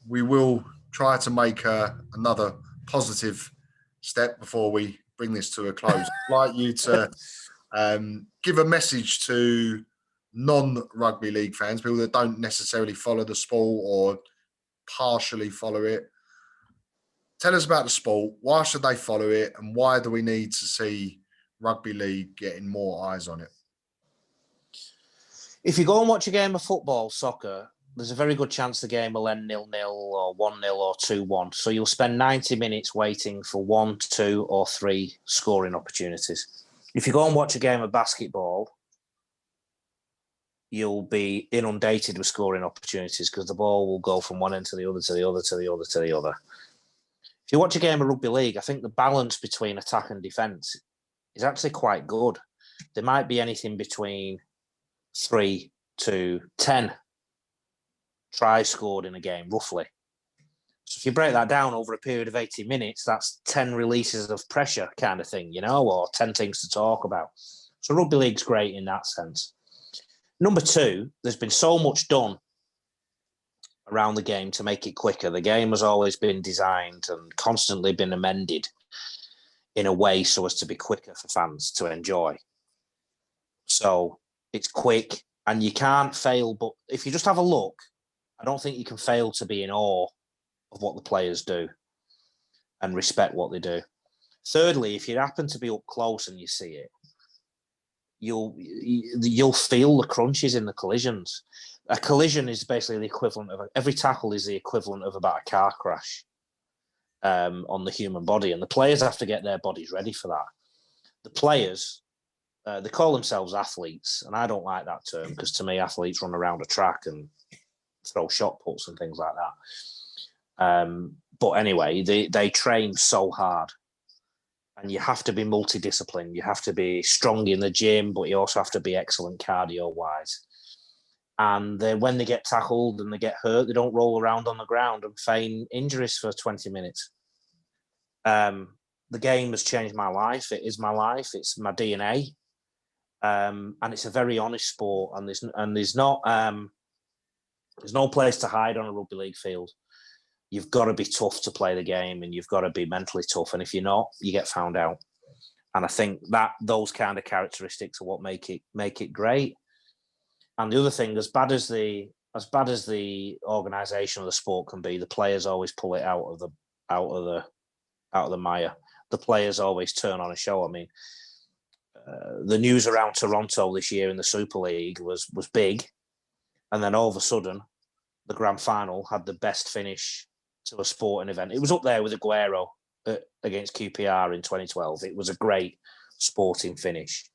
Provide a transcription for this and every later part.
we will try to make another positive step before we bring this to a close. I'd like you to give a message to non-rugby league fans, people that don't necessarily follow the sport or partially follow it. Tell us about the sport. Why should they follow it? And why do we need to see rugby league getting more eyes on it? If you go and watch a game of football, soccer, there's a very good chance the game will end 0-0 or 1-0 or 2-1. So you'll spend 90 minutes waiting for 1, 2 or 3 scoring opportunities. If you go and watch a game of basketball, you'll be inundated with scoring opportunities because the ball will go from one end to the other, to the other, to the other, to the other. If you watch a game of rugby league, I think the balance between attack and defence is actually quite good. There might be anything between 3 to 10 tries scored in a game, roughly. So if you break that down over a period of 80 minutes, that's 10 releases of pressure kind of thing, or 10 things to talk about. So rugby league's great in that sense. Number 2, there's been so much done around the game to make it quicker. The game has always been designed and constantly been amended in a way so as to be quicker for fans to enjoy. So it's quick and you can't fail. But if you just have a look, I don't think you can fail to be in awe of what the players do and respect what they do. Thirdly, if you happen to be up close and you see it, you'll feel the crunches in the collisions. A collision is basically the equivalent of every tackle is the equivalent of about a car crash on the human body, and the players have to get their bodies ready for that. The players, they call themselves athletes, and I don't like that term because to me, athletes run around a track and throw shot puts and things like that. But anyway, they train so hard. And you have to be multidisciplined. You have to be strong in the gym, but you also have to be excellent cardio-wise. And when they get tackled and they get hurt, they don't roll around on the ground and feign injuries for 20 minutes. The game has changed my life. It is my life. It's my DNA. And it's a very honest sport. And there's no place to hide on a rugby league field. You've got to be tough to play the game and you've got to be mentally tough. And if you're not, you get found out. And I think that those kind of characteristics are what make it great. And the other thing, as bad as the organisation of the sport can be, the players always pull it out of the mire. The players always turn on a show. I mean, the news around Toronto this year in the Super League was big. And then all of a sudden, the grand final had the best finish to a sporting event. It was up there with Aguero against QPR in 2012. It was a great sporting finish.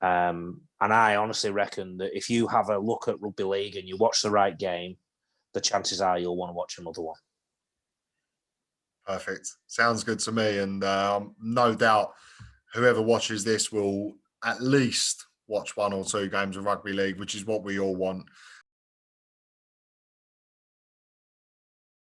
And I honestly reckon that if you have a look at rugby league and you watch the right game, the chances are you'll want to watch another one. Perfect. Sounds good to me. And no doubt whoever watches this will at least watch 1 or 2 games of rugby league, which is what we all want.